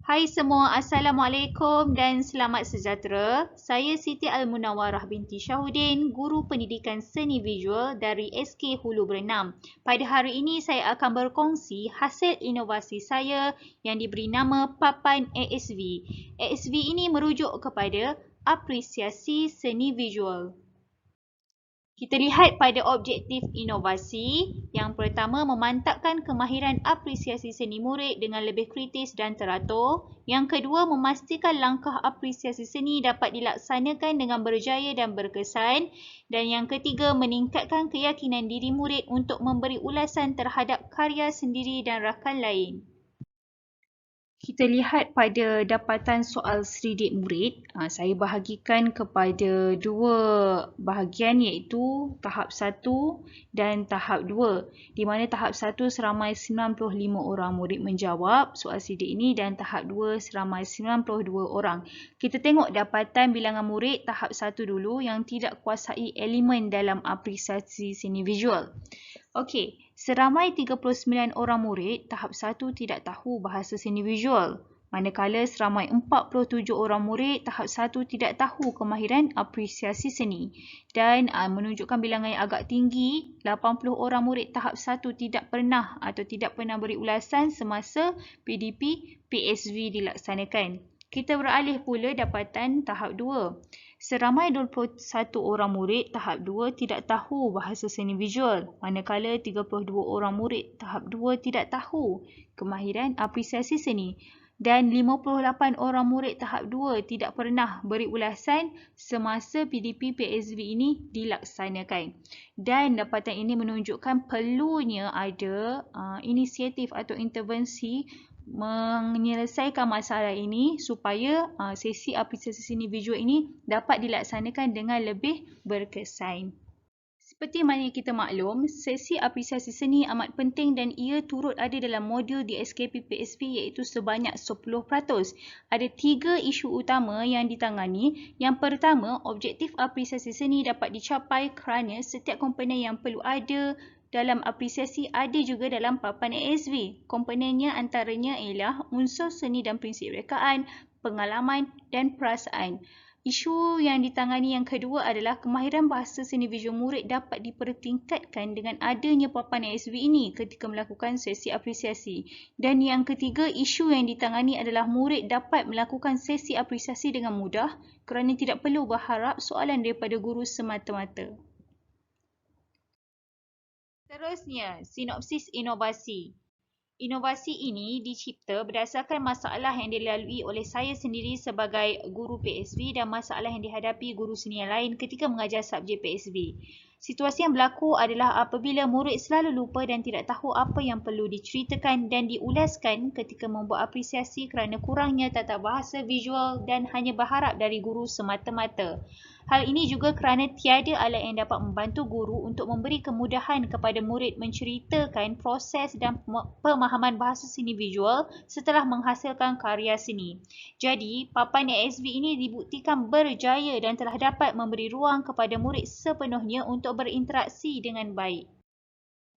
Hai semua, Assalamualaikum dan selamat sejahtera. Saya Siti Al-Munawwarah binti Syahuddin, Guru Pendidikan Seni Visual dari SK Hulu Berenam. Pada hari ini saya akan berkongsi hasil inovasi saya yang diberi nama Papan ASV. ASV ini merujuk kepada apresiasi seni visual. Kita lihat pada objektif inovasi. Yang pertama, memantapkan kemahiran apresiasi seni murid dengan lebih kritis dan teratur. Yang kedua, memastikan langkah apresiasi seni dapat dilaksanakan dengan berjaya dan berkesan. Dan yang ketiga, meningkatkan keyakinan diri murid untuk memberi ulasan terhadap karya sendiri dan rakan lain. Kita lihat pada dapatan soal selidik murid, saya bahagikan kepada dua bahagian iaitu tahap 1 dan tahap 2. Di mana tahap 1 seramai 95 orang murid menjawab soal selidik ini dan tahap 2 seramai 92 orang. Kita tengok dapatan bilangan murid tahap 1 dulu yang tidak kuasai elemen dalam apresiasi seni visual. Okey, seramai 39 orang murid tahap 1 tidak tahu bahasa seni visual. Manakala seramai 47 orang murid tahap 1 tidak tahu kemahiran apresiasi seni. Dan menunjukkan bilangan yang agak tinggi, 80 orang murid tahap 1 tidak pernah beri ulasan semasa PDP PSV dilaksanakan. Kita beralih pula dapatan tahap 2. Seramai 21 orang murid tahap 2 tidak tahu bahasa seni visual, manakala 32 orang murid tahap 2 tidak tahu kemahiran apresiasi seni dan 58 orang murid tahap 2 tidak pernah beri ulasan semasa PDP PSV ini dilaksanakan. Dan dapatan ini menunjukkan perlunya ada inisiatif atau intervensi menyelesaikan masalah ini supaya sesi apresiasi seni visual ini dapat dilaksanakan dengan lebih berkesan. Seperti mana kita maklum, sesi apresiasi seni amat penting dan ia turut ada dalam modul di SKP PSV iaitu sebanyak 10%. Ada 3 isu utama yang ditangani. Yang pertama, objektif apresiasi seni dapat dicapai kerana setiap komponen yang perlu ada dalam apresiasi ada juga dalam papan ASV. Komponennya antaranya ialah unsur seni dan prinsip rekaan, pengalaman dan perasaan. Isu yang ditangani yang kedua adalah kemahiran bahasa seni visual murid dapat dipertingkatkan dengan adanya papan ASV ini ketika melakukan sesi apresiasi. Dan yang ketiga, isu yang ditangani adalah murid dapat melakukan sesi apresiasi dengan mudah kerana tidak perlu berharap soalan daripada guru semata-mata. Seterusnya, sinopsis inovasi. Inovasi ini dicipta berdasarkan masalah yang dilalui oleh saya sendiri sebagai guru PSV dan masalah yang dihadapi guru seni yang lain ketika mengajar subjek PSV. Situasi yang berlaku adalah apabila murid selalu lupa dan tidak tahu apa yang perlu diceritakan dan diulaskan ketika membuat apresiasi kerana kurangnya tata bahasa visual dan hanya berharap dari guru semata-mata. Hal ini juga kerana tiada alat yang dapat membantu guru untuk memberi kemudahan kepada murid menceritakan proses dan pemahaman bahasa seni visual setelah menghasilkan karya seni. Jadi, papan ASV ini dibuktikan berjaya dan telah dapat memberi ruang kepada murid sepenuhnya untuk berinteraksi dengan baik.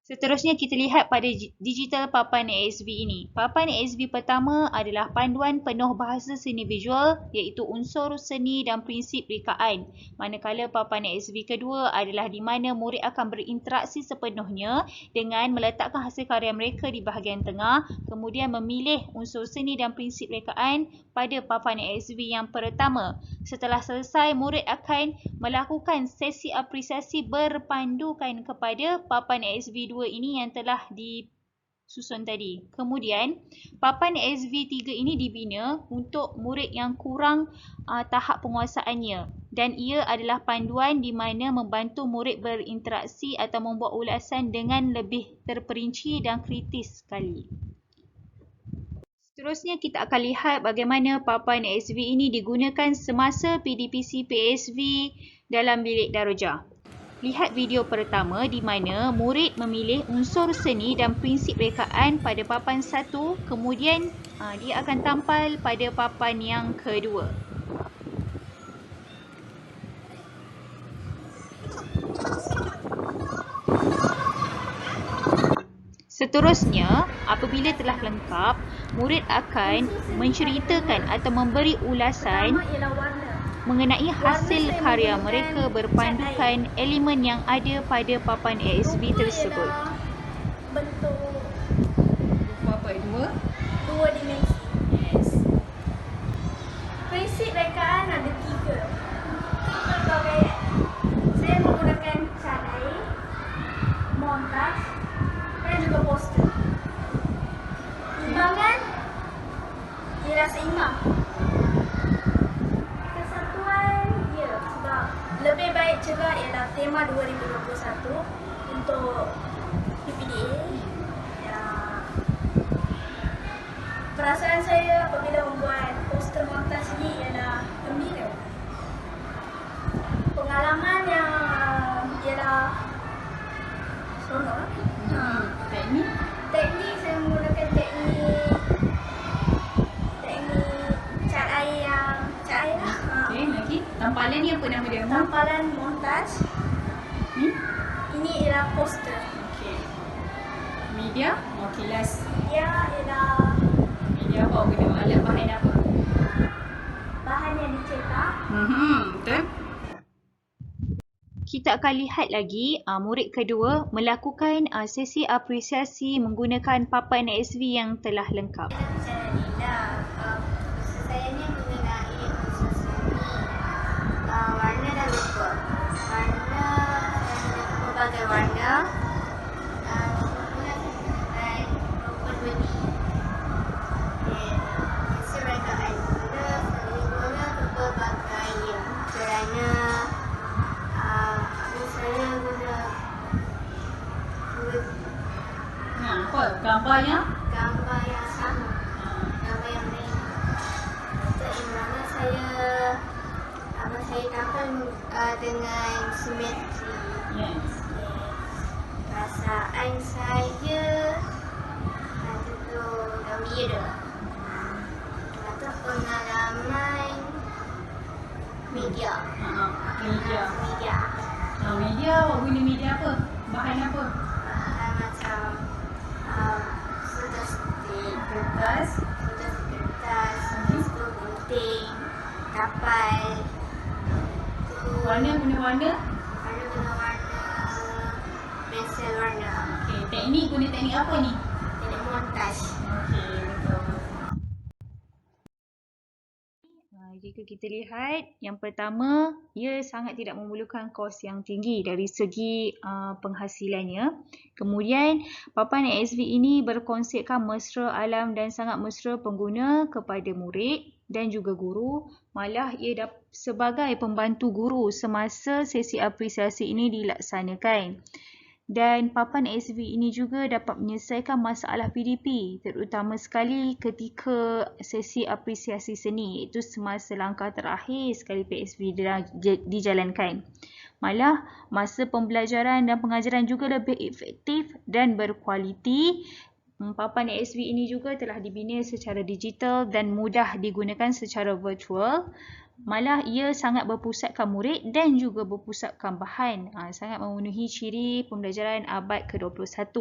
Seterusnya kita lihat pada digital papan ASV ini. Papan ASV pertama adalah panduan penuh bahasa seni visual iaitu unsur seni dan prinsip rekaan. Manakala papan ASV kedua adalah di mana murid akan berinteraksi sepenuhnya dengan meletakkan hasil karya mereka di bahagian tengah, kemudian memilih unsur seni dan prinsip rekaan pada papan ASV yang pertama. Setelah selesai, murid akan melakukan sesi apresiasi berpandukan kepada papan ASV 2 ini yang telah disusun tadi. Kemudian, papan ASV 3 ini dibina untuk murid yang kurang tahap penguasaannya dan ia adalah panduan di mana membantu murid berinteraksi atau membuat ulasan dengan lebih terperinci dan kritis sekali. Seterusnya kita akan lihat bagaimana papan ASV ini digunakan semasa PDPC PSV dalam bilik darjah. Lihat video pertama di mana murid memilih unsur seni dan prinsip rekaan pada papan 1, kemudian dia akan tampal pada papan yang kedua. Seterusnya, apabila telah lengkap, murid akan menceritakan atau memberi ulasan Pertama ialah warna. mengenai hasil Warna saya karya menggunakan mereka cat berpandukan elemen yang ada pada papan ASB Rupa tersebut. ialah bentuk Rupa apa? dua dimensi. Yes. Prinsip rekaan ada 3. Pelbagai saya menggunakan cat air, montage dan juga poster. Timbangan ialah seimbang. Kesatuan ya, sebab lebih baik cerah ialah tema 2021 untuk PPDA. Ya. Perasaan saya apabila membuat poster montage ini ialah gembira. Pengalaman yang ialah seronok. Teknik saya menggunakan teknik cat air lah. Okey, lagi. Tampalan ni apa nama dia? Tampalan montage. Ini ialah poster. Okey. Media? Kilas. Dia ialah Media apa? Guna alat bahan apa? bahan yang dicetak. Betul. Kita akan lihat lagi murid kedua melakukan sesi apresiasi menggunakan papan ASB yang telah lengkap. Saya ni mengenai unsur warna dan rupa. Warna berbagai warna. Dan rupa 2D. Hasil rekaan juga saya guna berbagai kerana saya guna Apa? Gambarnya? gambar yang sama, gambar yang lain. Untuk yang mana saya tampil dengan simetri. Yes. Perasaan saya tentu gembira. Atau pengalaman media. Media. Media. Media, awak guna media apa? Bahan apa? Bahan macam fotostick, Kertas. kertas, itu gunting, kapal. Warna guna warna? Warna guna warna pensel warna. Okey, teknik guna teknik apa ni? Teknik montage. Okey, betul. Jika kita lihat, yang pertama, ia sangat tidak memerlukan kos yang tinggi dari segi penghasilannya. Kemudian, papan ASB ini berkonsepkan mesra alam dan sangat mesra pengguna kepada murid dan juga guru. Malah ia sebagai pembantu guru semasa sesi apresiasi ini dilaksanakan. Dan papan ASB ini juga dapat menyelesaikan masalah PDP, terutama sekali ketika sesi apresiasi seni, iaitu semasa langkah terakhir sekali PSB dijalankan. Malah, masa pembelajaran dan pengajaran juga lebih efektif dan berkualiti. Papan ASB ini juga telah dibina secara digital dan mudah digunakan secara virtual. Malah ia sangat berpusatkan murid dan juga berpusatkan bahan. Sangat memenuhi ciri pembelajaran abad ke-21.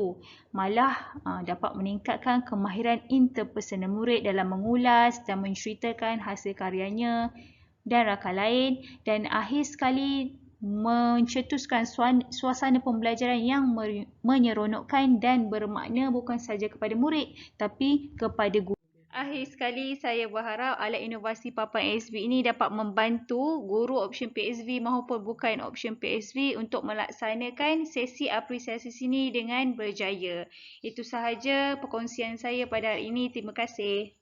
Malah dapat meningkatkan kemahiran interpersonal murid dalam mengulas dan menceritakan hasil karyanya dan rakan lain. Dan akhir sekali mencetuskan suasana pembelajaran yang menyeronokkan dan bermakna bukan sahaja kepada murid tapi kepada guru. Akhir sekali, saya berharap alat inovasi papan ASB ini dapat membantu guru option PSB maupun bukan option PSB untuk melaksanakan sesi apresiasi sini dengan berjaya. Itu sahaja perkongsian saya pada hari ini. Terima kasih.